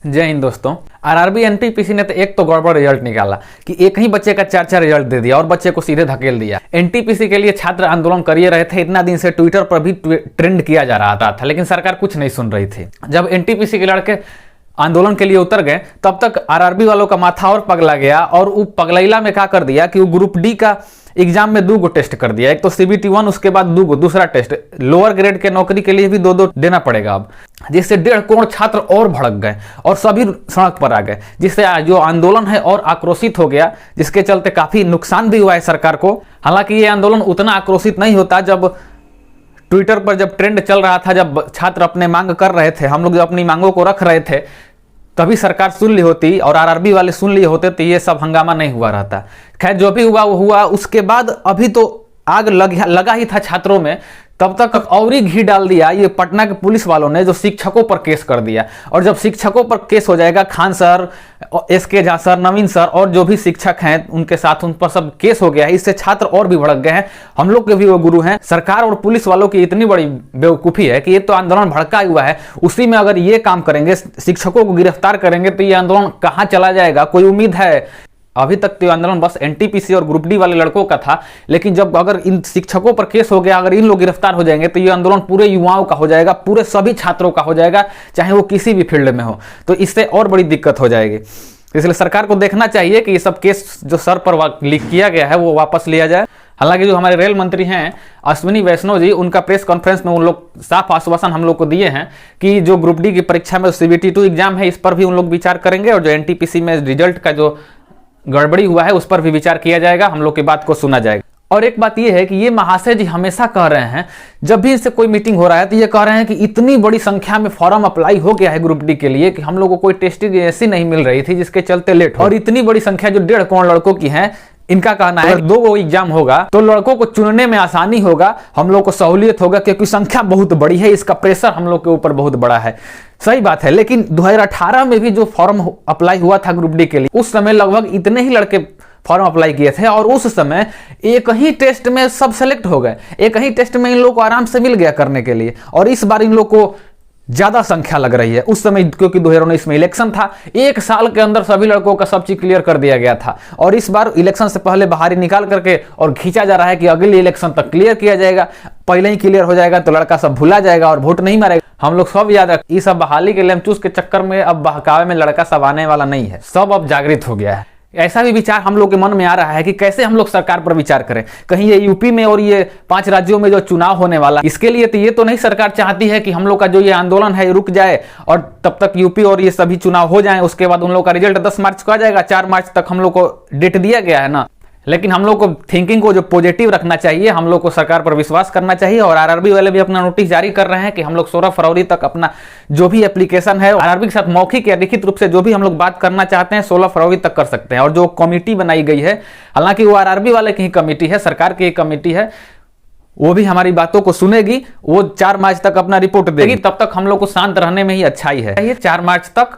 जय हिंद दोस्तों। RRB NTPC ने तो एक तो गड़बड़ रिजल्ट निकाला कि एक ही बच्चे का चार रिजल्ट दे दिया और बच्चे को सीधे धकेल दिया। एनटीपीसी के लिए छात्र आंदोलन कर रहे थे, इतना दिन से ट्विटर पर भी ट्रेंड किया जा रहा था, लेकिन सरकार कुछ नहीं सुन रही थी। जब एनटीपीसी के लड़के आंदोलन के लिए उतर गए तब तक आरआरबी वालों का माथा और पगला गया और वो पगलैला में क्या कर दिया कि वो ग्रुप डी का एग्जाम में 2 टेस्ट कर दिया। एक तो CBT 1, उसके बाद दूसरा टेस्ट लोअर ग्रेड के नौकरी के लिए भी 2 देना पड़ेगा अब, जिससे 1.5 करोड़ छात्र और भड़क गए और सभी सड़क पर आ गए, जिससे जो आंदोलन है और आक्रोशित हो गया, जिसके चलते काफी नुकसान भी हुआ है सरकार को। हालांकि ये आंदोलन उतना आक्रोशित नहीं होता। जब ट्विटर पर जब ट्रेंड चल रहा था, जब छात्र अपने मांग कर रहे थे, हम लोग जब अपनी मांगों को रख रहे थे, तभी सरकार सुन ली होती और आरआरबी वाले सुन लिए होते तो ये सब हंगामा नहीं हुआ रहता। खैर, जो भी हुआ वो हुआ। उसके बाद अभी तो आग लगा ही था छात्रों में, तब तक और ही घी डाल दिया ये पटना के पुलिस वालों ने, जो शिक्षकों पर केस कर दिया। और जब शिक्षकों पर केस हो जाएगा, Khan sir, SK Jha sir, Naveen sir और जो भी शिक्षक हैं उनके साथ, उन पर सब केस हो गया है। इससे छात्र और भी भड़क गए हैं। हम लोग के भी वो गुरु हैं। सरकार और पुलिस वालों की इतनी बड़ी बेवकूफ़ी है कि ये तो आंदोलन भड़का हुआ है, उसी में अगर ये काम करेंगे, शिक्षकों को गिरफ्तार करेंगे, तो ये आंदोलन कहाँ चला जाएगा? कोई उम्मीद है? अभी तक तो आंदोलन बस एनटीपीसी और ग्रुप डी वाले लड़कों का था, लेकिन जब अगर इन शिक्षकों पर केस हो गया, अगर इन लोग गिरफ्तार हो जाएंगे, तो ये आंदोलन पूरे युवाओं का हो जाएगा, पूरे सभी छात्रों का हो जाएगा, चाहे वो किसी भी फील्ड में हो। तो इससे और बड़ी दिक्कत हो जाएगी। इसलिए सरकार को देखना चाहिए कि ये सब केस जो सर पर लीक किया गया है वो वापस लिया जाए। हालांकि जो हमारे रेल मंत्री हैं अश्विनी वैष्णव जी, उनका प्रेस कॉन्फ्रेंस में उन लोग साफ आश्वासन हम लोग को दिए हैं कि जो ग्रुप डी की परीक्षा में CBT 2 एग्जाम है, इस पर भी उन लोग विचार करेंगे, और जो एनटीपीसी में रिजल्ट का जो गड़बड़ी हुआ है उस पर भी विचार किया जाएगा। हम लोग की बात को सुना जाएगा। और एक बात यह है कि ये महाशय जी हमेशा कह रहे हैं, जब भी इनसे कोई मीटिंग हो रहा है तो ये कह रहे हैं कि इतनी बड़ी संख्या में फॉर्म अप्लाई हो गया है ग्रुप डी के लिए कि हम लोग को कोई टेस्टिंग ऐसी नहीं मिल रही थी जिसके चलते लेट हो। और इतनी बड़ी संख्या जो 1.5 करोड़ लड़कों की है, इनका कहना है 2 एग्जाम होगा तो लड़कों को चुनने में आसानी होगा, हम लोग को सहूलियत होगा, क्योंकि संख्या बहुत बड़ी है, इसका प्रेशर हम लोग के ऊपर बहुत बड़ा है। सही बात है, लेकिन 2018 में भी जो फॉर्म अप्लाई हुआ था ग्रुप डी के लिए, उस समय लगभग इतने ही लड़के फॉर्म अप्लाई किए थे और उस समय एक ही टेस्ट में सब सेलेक्ट हो गए। एक ही टेस्ट में इन लोग को आराम से मिल गया करने के लिए, और इस बार इन लोग को ज्यादा संख्या लग रही है। उस समय क्योंकि 2019 में इलेक्शन था, 1 साल के अंदर सभी लड़कों का सब चीज क्लियर कर दिया गया था, और इस बार इलेक्शन से पहले बाहर निकाल करके और खींचा जा रहा है कि अगले इलेक्शन तक क्लियर किया जाएगा। पहले ही क्लियर हो जाएगा तो लड़का सब भुला जाएगा और वोट नहीं मारेगा। हम लोग सब याद रख, ये सब बहाली के लेमचूस के चक्कर में अब बहकावे में लड़का सब आने वाला नहीं है, सब अब जागृत हो गया है। ऐसा भी विचार हम लोग के मन में आ रहा है कि कैसे हम लोग सरकार पर विचार करें। कहीं ये यूपी में और ये 5 राज्यों में जो चुनाव होने वाला, इसके लिए तो ये तो नहीं सरकार चाहती है कि हम लोग का जो ये आंदोलन है रुक जाए और तब तक यूपी और ये सभी चुनाव हो जाएं, उसके बाद उन लोग का रिजल्ट 10 मार्च को आ जाएगा। 4 मार्च तक हम लोग को डेट दिया गया है ना। लेकिन हम लोग को थिंकिंग को जो पॉजिटिव रखना चाहिए, हम लोग को सरकार पर विश्वास करना चाहिए। और आरआरबी वाले भी अपना नोटिस जारी कर रहे हैं कि हम लोग 16 फरवरी तक अपना जो भी एप्लीकेशन है आरआरबी के साथ मौखिक या लिखित रूप से जो भी हम लोग बात करना चाहते हैं 16 फरवरी तक कर सकते हैं। और जो कमेटी बनाई गई है, हालांकि वो आरआरबी वाले की ही कमेटी है, सरकार की ही कमेटी है, वो भी हमारी बातों को सुनेगी। वो 4 मार्च तक अपना रिपोर्ट देगी, तब तक हम लोग को शांत रहने में ही अच्छाई है। ये 4 मार्च तक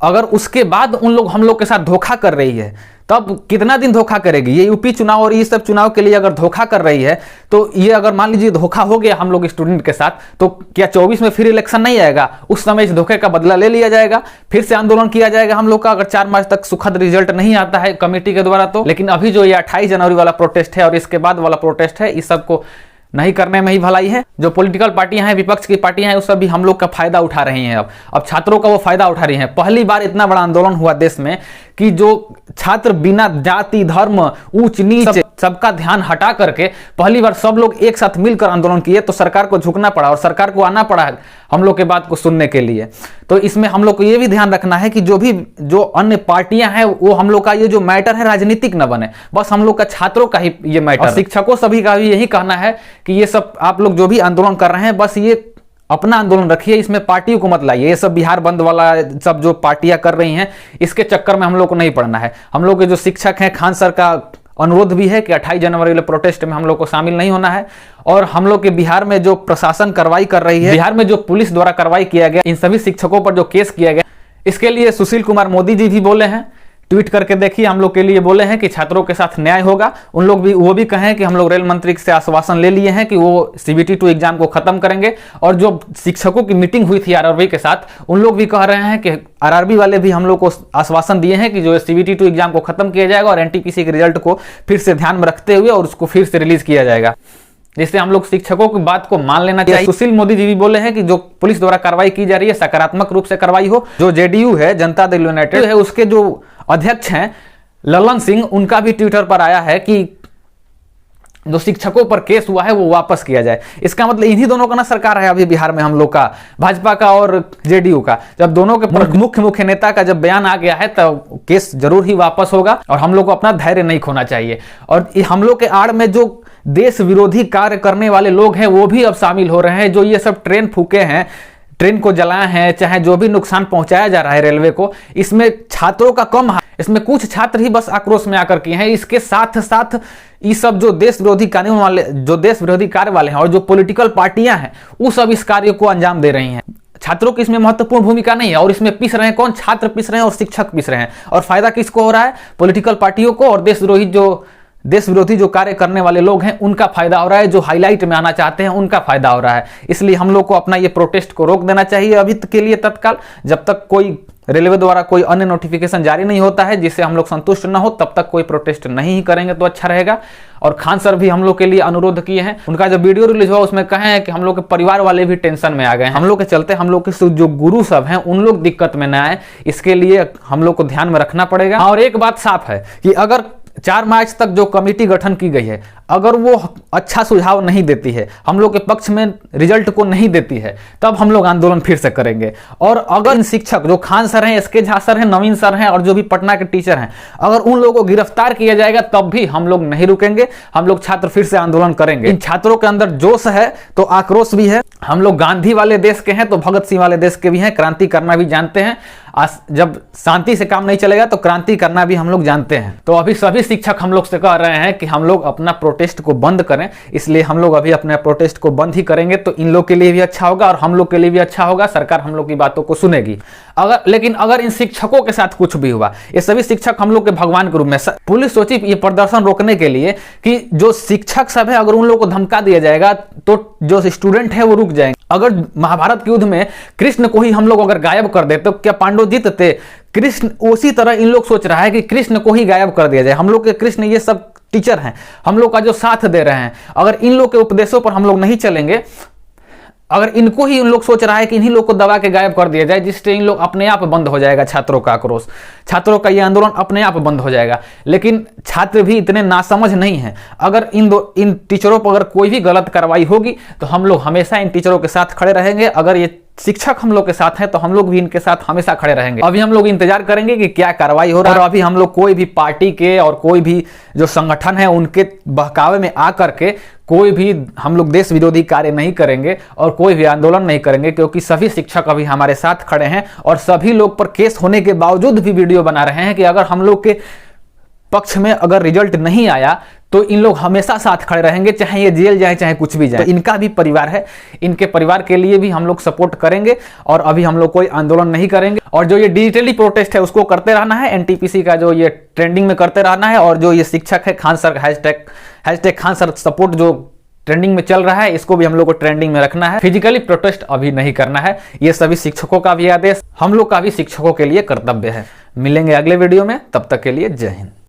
अगर उसके बाद उन लोग हम लोग के साथ धोखा कर रही है, तब कितना दिन धोखा करेगी? ये यूपी चुनाव और ये सब चुनाव के लिए अगर धोखा कर रही है, तो ये अगर मान लीजिए धोखा हो गया हम लोग स्टूडेंट के साथ, तो क्या 24 में फिर इलेक्शन नहीं आएगा? उस समय इस धोखे का बदला ले लिया जाएगा, फिर से आंदोलन किया जाएगा हम लोग का, अगर 4 मार्च तक सुखद रिजल्ट नहीं आता है कमेटी के द्वारा तो। लेकिन अभी जो ये 28 जनवरी वाला प्रोटेस्ट है और इसके बाद वाला प्रोटेस्ट है, इस सबको नहीं करने में ही भलाई है। जो पॉलिटिकल पार्टियां हैं, विपक्ष की पार्टियां हैं, उस सभी हम लोग का फायदा उठा रही हैं। अब छात्रों का वो फायदा उठा रही हैं। पहली बार इतना बड़ा आंदोलन हुआ देश में कि जो छात्र बिना जाति, धर्म, ऊंच नीच सबका ध्यान हटा करके पहली बार सब लोग एक साथ मिलकर आंदोलन किए, तो सरकार को झुकना पड़ा और सरकार को आना पड़ा हम लोग के बात को सुनने के लिए। तो इसमें हम लोग को ये भी ध्यान रखना है कि जो अन्य पार्टियां हैं, वो हम लोग का ये जो मैटर है राजनीतिक न बने, बस हम लोग का छात्रों का ही ये मैटर। शिक्षकों सभी का भी यही कहना है कि ये सब आप लोग जो भी आंदोलन कर रहे हैं, बस ये अपना आंदोलन रखिए, इसमें पार्टियों को मत लाइए। ये सब बिहार बंद वाला सब जो पार्टियां कर रही हैं, इसके चक्कर में हम लोग को नहीं पड़ना है। हम लोग के जो शिक्षक हैं, खान सर का अनुरोध भी है कि 28 जनवरी वाले प्रोटेस्ट में हम लोग को शामिल नहीं होना है। और हम लोग के बिहार में जो प्रशासन कार्रवाई कर रही है, बिहार में जो पुलिस द्वारा कार्रवाई किया गया, इन सभी शिक्षकों पर जो केस किया गया, इसके लिए सुशील कुमार मोदी जी भी बोले हैं ट्वीट करके देखिए, हम लोग के लिए बोले हैं कि छात्रों के साथ न्याय होगा। उन लोग भी वो भी कहें कि हम लोग रेल मंत्री से आश्वासन ले लिए हैं कि वो CBT 2 एग्जाम को खत्म करेंगे। और जो शिक्षकों की मीटिंग हुई थी RRB के साथ, उन लोग भी कह रहे हैं कि RRB वाले भी हम लोग को आश्वासन दिए हैं कि जो CBT 2 एग्जाम को खत्म किया जाएगा और NTPC के रिजल्ट को फिर से ध्यान में रखते हुए और उसको फिर से रिलीज किया जाएगा। जिससे हम लोग शिक्षकों की बात को मान लेना चाहिए। सुशील मोदी जी भी बोले हैं कि जो पुलिस द्वारा कार्रवाई की जा रही है सकारात्मक रूप से कार्रवाई हो। जो JDU है, जनता दल यूनाइटेड है, उसके जो अध्यक्ष हैं ललन सिंह, उनका भी ट्विटर पर आया है कि जो शिक्षकों पर केस हुआ है वो वापस किया जाए। इसका मतलब इन्हीं दोनों का ना सरकार है अभी बिहार में, हम लोग का, भाजपा का और JDU का। जब दोनों के मुख्य नेता का जब बयान आ गया है तब केस जरूर ही वापस होगा और हम लोग को अपना धैर्य नहीं खोना चाहिए। और हम लोग के आड़ में जो देश विरोधी कार्य करने वाले लोग हैं वो भी अब शामिल हो रहे हैं। जो ये सब ट्रेन फूके हैं, ट्रेन को जलाए हैं, चाहे जो भी नुकसान पहुंचाया जा रहा है रेलवे को, इसमें छात्रों का कम है। इसमें कुछ छात्र ही बस आक्रोश में आकर किए हैं। इसके साथ साथ ये सब जो देश विरोधी कानून वाले, जो देश विरोधी कार्य वाले हैं और जो पॉलिटिकल पार्टियां हैं, वो सब इस कार्य को अंजाम दे रही हैं। छात्रों की इसमें महत्वपूर्ण भूमिका नहीं है और इसमें पिस रहे हैं कौन? छात्र पिस रहे हैं और शिक्षक पिस रहे हैं। और फायदा किसको हो रहा है? पॉलिटिकल पार्टियों को और देश विरोधी जो कार्य करने वाले लोग हैं उनका फायदा हो रहा है। जो हाईलाइट में आना चाहते हैं उनका फायदा हो रहा है। इसलिए हम लोग को अपना ये प्रोटेस्ट को रोक देना चाहिए अभी के लिए तत्काल, जब तक कोई रेलवे द्वारा कोई अन्य नोटिफिकेशन जारी नहीं होता है जिससे हम लोग संतुष्ट न हो, तब तक कोई प्रोटेस्ट नहीं करेंगे तो अच्छा रहेगा। और खान सर भी हम लोग के लिए अनुरोध किए हैं। उनका जो वीडियो रिलीज हुआ उसमें कहे हैं कि हम लोग के परिवार वाले भी टेंशन में आ गए हैं। हम लोग के चलते हम लोग के जो गुरु सब हैं उन लोग दिक्कत में न आए, इसके लिए हम लोग को ध्यान में रखना पड़ेगा। और एक बात साफ है कि अगर 4 मार्च तक जो कमेटी गठन की गई है, अगर वो अच्छा सुझाव नहीं देती है, हम लोग के पक्ष में रिजल्ट को नहीं देती है, तब हम लोग आंदोलन फिर से करेंगे। और अगर इन शिक्षक जो खान सर हैं, SK झा सर हैं, नवीन सर हैं और जो भी पटना के टीचर हैं, अगर उन लोगों को गिरफ्तार किया जाएगा तब भी हम लोग नहीं रुकेंगे। हम लोग छात्र फिर से आंदोलन करेंगे। इन छात्रों के अंदर जोश है तो आक्रोश भी है। हम लोग गांधी वाले देश के हैं तो भगत सिंह वाले देश के भी हैं, क्रांति करना भी जानते हैं। जब शांति से काम नहीं चलेगा तो क्रांति करना भी हम लोग जानते हैं। तो अभी सभी शिक्षक हम लोग से कह रहे हैं कि हम लोग अपना प्रोटेस्ट को बंद करें, इसलिए हम लोग अभी अपने प्रोटेस्ट को बंद ही करेंगे। तो इन लोग के लिए भी अच्छा होगा और हम लोग के लिए भी अच्छा होगा, सरकार हम लोग की बातों को सुनेगी। लेकिन अगर इन शिक्षकों के साथ कुछ भी हुआ, ये सभी शिक्षक हम लोग के भगवान के रूप में, पुलिस सोची ये प्रदर्शन रोकने के लिए कि जो शिक्षक सब है अगर उन लोगों को धमका दिया जाएगा तो जो स्टूडेंट है वो रुक जाएंगे। अगर महाभारत के युद्ध में कृष्ण को ही हम लोग अगर गायब कर दे तो क्या पांडव जीतते? कृष्ण उसी तरह इन लोग सोच रहा है कि कृष्ण को ही गायब कर दिया जाए। हम लोग के कृष्ण ये सब टीचर हैं, हम लोग का जो साथ दे रहे हैं, अगर इन लोग के उपदेशों पर हम लोग नहीं चलेंगे, अगर इनको ही उन लोग सोच रहा है कि इन्हीं लोग को दबा के गायब कर दिया जाए, जिससे इन लोग अपने आप बंद हो जाएगा छात्रों का आक्रोश, छात्रों का ये आंदोलन अपने आप बंद हो जाएगा। लेकिन छात्र भी इतने नासमझ नहीं हैं। अगर इन टीचरों पर अगर कोई भी गलत कार्रवाई होगी तो हम लोग हमेशा इन टीचरों के साथ खड़े रहेंगे। अगर ये शिक्षक हम लोग के साथ हैं तो हम लोग भी इनके साथ हमेशा खड़े रहेंगे। अभी हम लोग इंतजार करेंगे कि क्या कार्रवाई हो रहा है। और अभी हम लोग कोई भी पार्टी के और कोई भी जो संगठन है उनके बहकावे में आकर के कोई भी हम लोग देश विरोधी कार्य नहीं करेंगे और कोई भी आंदोलन नहीं करेंगे, क्योंकि सभी शिक्षक अभी हमारे साथ खड़े हैं और सभी लोग पर केस होने के बावजूद भी वीडियो बना रहे हैं कि अगर हम लोग के पक्ष में अगर रिजल्ट नहीं आया तो इन लोग हमेशा साथ खड़े रहेंगे, चाहे ये जेल जाए चाहे कुछ भी जाए। तो इनका भी परिवार है, इनके परिवार के लिए भी हम लोग सपोर्ट करेंगे और अभी हम लोग कोई आंदोलन नहीं करेंगे। और जो ये डिजिटली प्रोटेस्ट है उसको करते रहना है, NTPC का जो ये ट्रेंडिंग में करते रहना है। और जो ये शिक्षक है Khan sir, hashtag Khan sir support जो ट्रेंडिंग में चल रहा है, इसको भी हम लोग को ट्रेंडिंग में रखना है। फिजिकली प्रोटेस्ट अभी नहीं करना है, ये सभी शिक्षकों का भी आदेश, हम लोग का भी शिक्षकों के लिए कर्तव्य है। मिलेंगे अगले वीडियो में, तब तक के लिए जय हिंद।